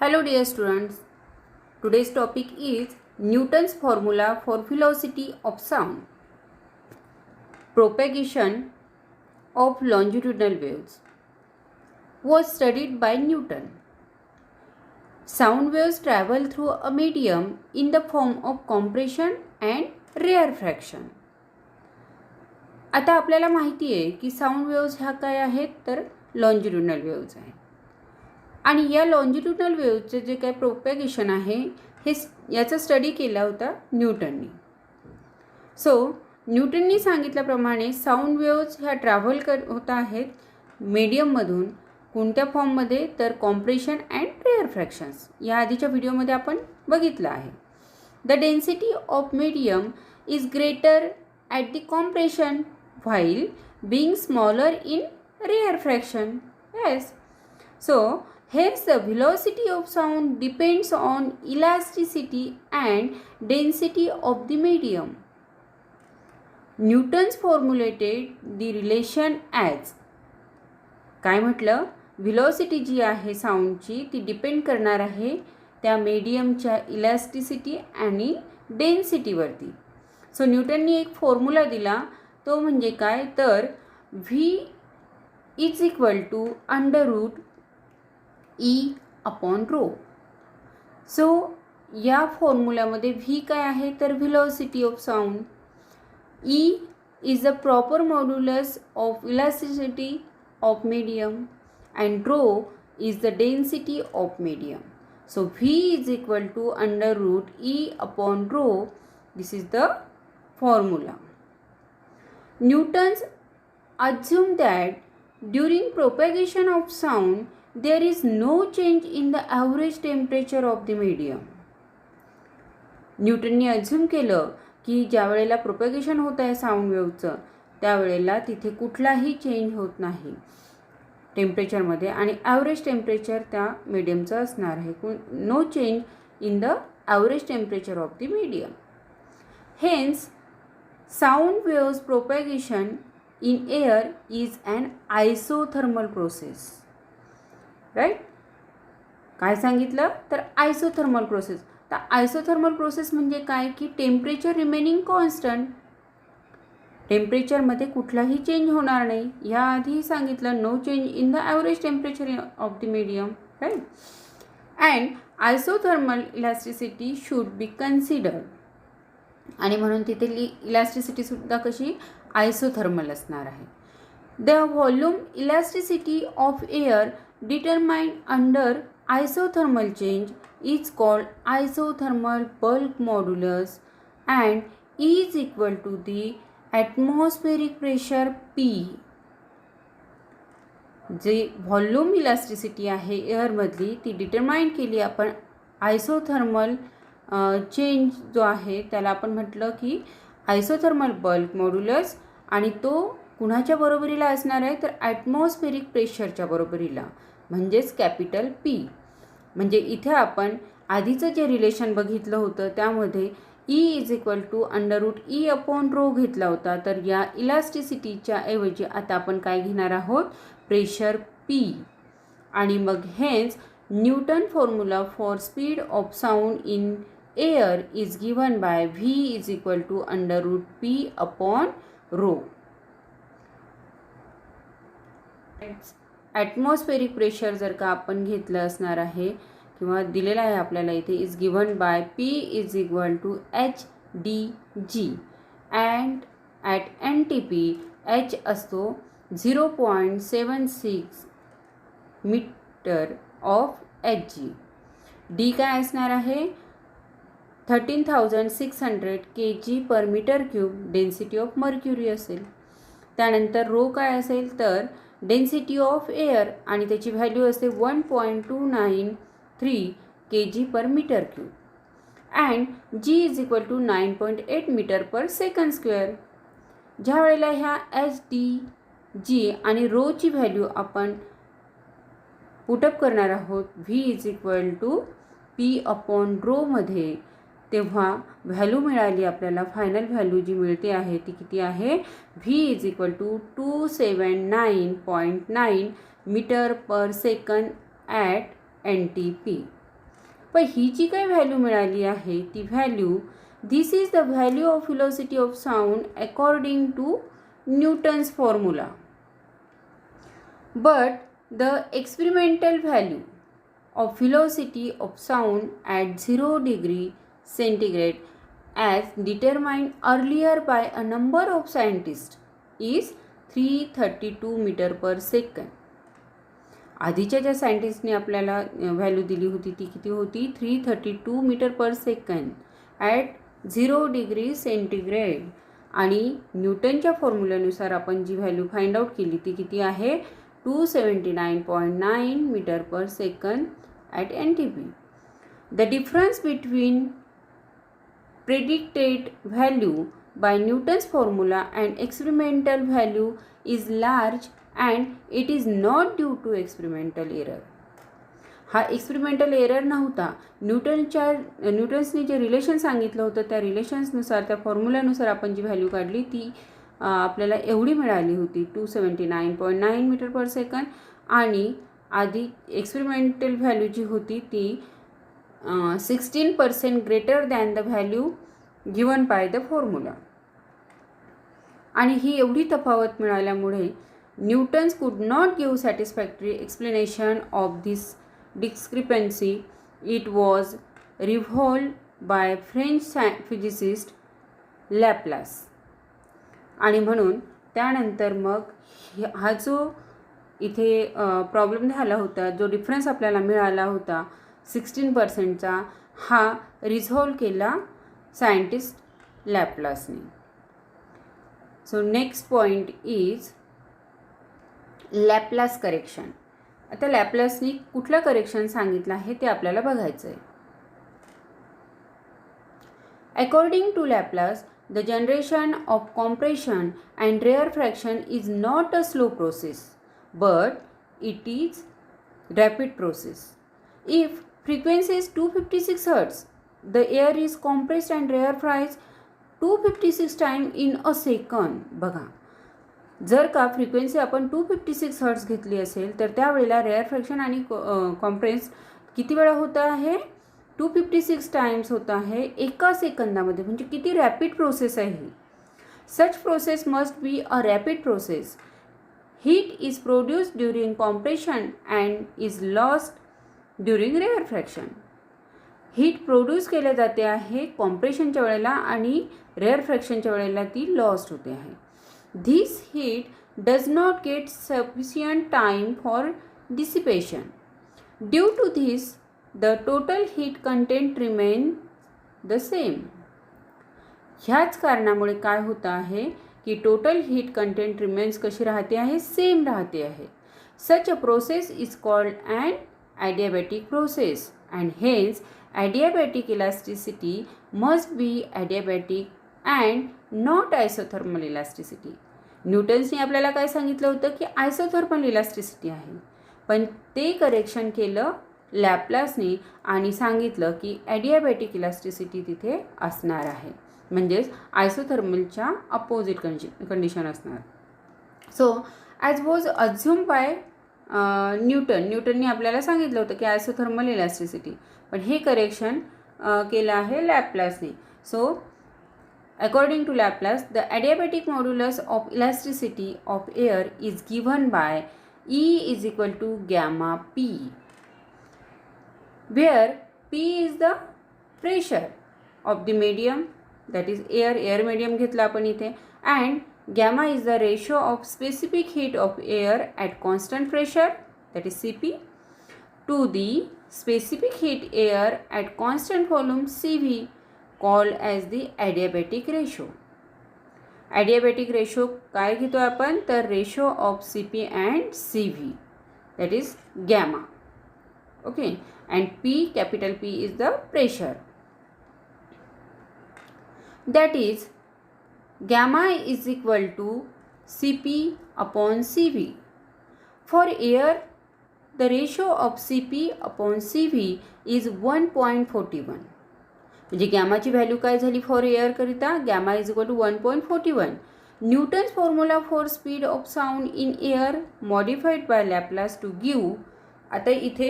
Hello dear students, today's topic is Newton's formula for velocity of sound. Propagation of longitudinal waves was studied by Newton. Sound waves travel through a medium in the form of compression and rarefaction. आता आपल्याला माहिती आहे की sound waves ह्या काय आहेत तर longitudinal waves आहेत आणि या लॉन्जिट्युडिनल वेव्हचे जे काही प्रोपॅगेशन आहे हे याचा स्टडी केला होता न्यूटननी. न्यूटननी सांगितल्याप्रमाणे साऊंड वेव्स ह्या ट्रॅव्हल होत आहेत मीडियममधून कोणत्या फॉर्ममध्ये तर कॉम्प्रेशन अँड रेअरफ्रॅक्शन्स. या आधीच्या व्हिडिओमध्ये आपण बघितलं आहे. The density of medium is greater at the compression while being smaller in rarefaction. Yes. So, hence the velocity of sound depends on elasticity and density of the medium. Newton's formulated the relation as काय म्हटलं velocity जी आहे साऊंडची ती depend करणार आहे त्या मीडियमच्या elasticity आणि डेन्सिटीवरती. So न्यूटननी एक formula दिला तो म्हणजे काय तर v is equal to under root E upon rho. So या फॉर्म्युल्यामध्ये v काय आहे तर velocity of sound, e is the proper modulus of elasticity of medium and rho is the density of medium. So v is equal to under root e upon rho. This is the formula. Newton assumed that during propagation of sound there is no change in the average temperature of the medium. न्यूटननी assume केलं की ज्या वेळेला propagation होत आहे sound वेव्हचं त्यावेळेला तिथे कुठलाही चेंज होत नाही टेम्परेचरमध्ये आणि ॲव्हरेज टेम्परेचर त्या मीडियमचं असणार आहे. No change in the average temperature of the medium. Hence, sound waves propagation in air is an isothermal process. Right? काय सांगितलं तर आयसोथर्मल प्रोसेस. तर आयसोथर्मल प्रोसेस म्हणजे काय की टेम्परेचर रिमेनिंग कॉन्स्टंट, टेम्परेचरमध्ये कुठलाही चेंज होणार नाही. याआधी सांगितलं no change in the average temperature of the medium. Right. And isothermal elasticity should be considered. आणि म्हणून तिथे इलास्टिसिटीसुद्धा कशी आयसोथर्मल असणार आहे. The volume elasticity of air determined under isothermal change is called isothermal bulk modulus and is equal to the atmospheric pressure P. जे volume elasticity आहे एअरमधली ती डिटरमाइंड केली आपण आयसोथर्मल चेंज जो आहे त्याला आपण म्हटलं की आयसोथर्मल बल्क मॉड्युलस आणि तो कुणाच्या बरोबरीला असणार आहे तर ॲटमॉस्फेरिक प्रेशरच्या बरोबरीला म्हणजेच कॅपिटल पी. म्हणजे इथे आपण आधीचं जे रिलेशन बघितलं होतं त्यामध्ये E is equal to under root E upon rho घेतला होता. तर या इलास्टिसिटीच्या ऐवजी आता आपण काय घेणार आहोत प्रेशर पी. आणि मग हेच Newton formula for speed of sound in air is given by v is equal to under root p upon rho. Atmospheric pressure जर का आपण घेतलं असणार आहे किंवा दिलेलं आहे आपल्याला इथे is given by p is equal to H D G and at N T P H असतो 0.76 metre of H G. D काय असणार आहे 13,600 kg per metre cube density of mercury असेल. त्यानंतर रो काय असेल तर डेन्सिटी ऑफ एअर आणि त्याची व्हॅल्यू असते 1.293 kg per metre cube and G is equal to 9.8 metre per second square. ज्या वेळेला ह्या एच डी जी आणि रोची व्हॅल्यू आपण पुटअप करणार आहोत V is equal to P upon रोमध्ये तेव्हा व्हॅल्यू मिळाली आपल्याला. फायनल व्हॅल्यू जी मिळते आहे ती किती आहे V is equal to 279.9 metre per second at NTP. पण ही जी काही व्हॅल्यू मिळाली आहे ती value, this is the value of velocity of sound according to Newton's formula. But the experimental value of velocity of sound at 0 degree centigrade as determined earlier by a number of scientists is 332 meter per second. आधीच्या ज्या सायंटिस्टने आपल्याला value दिली होती ती किती होती? 332 metre per second at 0 degree centigrade. आणि न्यूटनच्या फॉर्म्युल्यानुसार आपण जी व्हॅल्यू फाइंड आउट केली ती किती आहे? 279.9 meter per second at NTP. The difference between predicted value by Newton's formula and experimental value is large and it is not due to experimental error. हा experimental error नव्हता. न्यूटन्सने जे relation सांगितलं होतं त्या रिलेशन्सनुसार, त्या फॉर्म्युल्यानुसार आपण जी व्हॅल्यू काढली ती आपल्याला एवढी मिळाली होती 279.9 मीटर पर सेकंड. आणि आधी एक्सपेरिमेंटल व्हॅल्यू जी होती ती 16% greater than the value given by the formula. आणि ही एवढी तफावत मिळाल्यामुळे Newton's could not give satisfactory explanation of this discrepancy. It was revolved by French physicist Laplace. आणि म्हणून त्यानंतर मग हा जो इथे प्रॉब्लेम झाला होता, जो डिफरन्स आपल्याला मिळाला होता 16%चा, हा रिझॉल्व केला सायंटिस्ट लॅपलासने. So next point is Laplace correction. आता लॅपलासने कुठलं करेक्शन सांगितलं आहे ते आपल्याला बघायचं आहे. According to Laplace, the generation of compression and rarefaction is not a slow process, but it is rapid process. If frequency is 256 Hz, the air is compressed and rarefied 256 times in a second. बघा, जर का frequency आपण 256 hertz घेतली असेल तर त्यावेळेला रेअरफॅक्शन आणि compress किती वेळा होता आहे? 256 टाइम्स होता आहे एका सेकंदामध्ये. म्हणजे किती रॅपिड प्रोसेस आहे ही. Such process must be a rapid process. Heat is produced during compression and is lost during rarefaction. Heat produce केले जाते आहे कॉम्प्रेशनच्या वेळेला आणि रेअरफॅक्शनच्या वेळेला ती लॉस्ट होते आहे. This heat does not get sufficient time for dissipation. Due to this the total heat content remain the same. ह्याच कारणामुळे काय होतं आहे की टोटल हीट कंटेंट रिमेन्स कशी राहते आहे? सेम राहते आहे. Such a process is called and adiabatic process and hence adiabatic elasticity must be adiabatic and not isothermal elasticity. न्यूटन्सने आपल्याला काय सांगितलं होतं की आयसोथर्मल इलास्टिसिटी आहे, पण ते करेक्शन केलं लॅपलासने आणि सांगितलं की ॲडियाबॅटिक इलास्टिसिटी तिथे असणार आहे, म्हणजेच आयसोथर्मलच्या अपोजिट कंडिशन असणार. So as was assume by न्यूटनने आपल्याला सांगितलं होतं की आयसोथर्मल इलास्टिसिटी, पण हे करेक्शन केलं आहे लॅपलासने. So according to Laplace, the adiabatic modulus of elasticity of air is given by E is equal to gamma P, where P is the pressure of the medium, that is air medium घेतला आपण इथे, and gamma is the ratio of specific heat of air at constant pressure, that is Cp, to the specific heat air at constant volume Cv, called as the adiabatic ratio. adiabatic ratio काय घेतो आपण? तर ratio of Cp and Cv, that is gamma. Okay, and P, capital P is the pressure. That is gamma is equal to Cp upon Cv. For air, the ratio of Cp upon Cv is 1.41. म्हणजे गॅमाची value काय झाली for air करिता? Gamma is equal to 1.41. Newton's formula for speed of sound in air modified by Laplace to give. आता इथे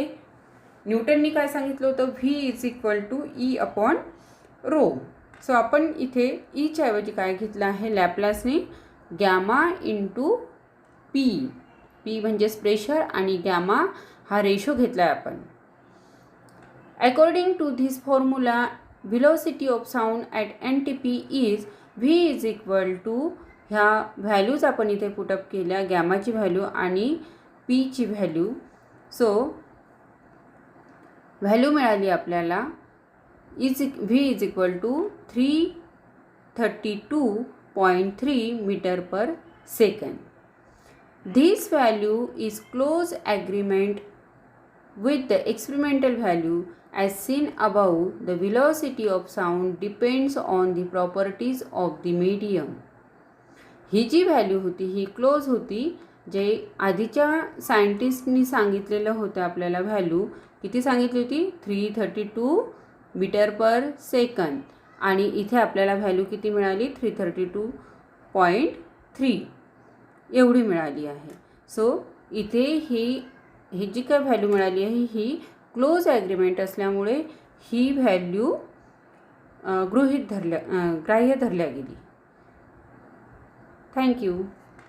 न्यूटननी काय सांगितलं होतं, V is equal to E upon rho. So आपण इथे ईच्या ऐवजी काय घेतलं आहे, लॅपलासने गॅमा इंटू पी. पी म्हणजेच प्रेशर आणि गॅमा हा रेशो घेतला आहे आपण. According to this formula velocity of sound at NTP is V is equal to, ह्या व्हॅल्यूज आपण इथे पुटअप केल्या, गॅमाची व्हॅल्यू आणि पीची व्हॅल्यू. सो व्हॅल्यू मिळाली आपल्याला V is equal to 332.3 metre per second. This value is close agreement with the experimental value as seen above. The velocity of sound depends on the properties of the medium. ही जी value होती ही close होती, जे आधीच्या सायंटिस्टनी सांगितलेलं होतं आपल्याला व्हॅल्यू किती सांगितली होती, 332 मीटर पर सेकंद, आणि इथे आपल्याला व्हॅल्यू किती मिळाली, 332.3 एवढी मिळाली आहे. सो इथे ही जी काय व्हॅल्यू मिळाली आहे ही क्लोज ॲग्रीमेंट असल्यामुळे ही व्हॅल्यू ग्राह्य धरल्या गेली. थँक्यू.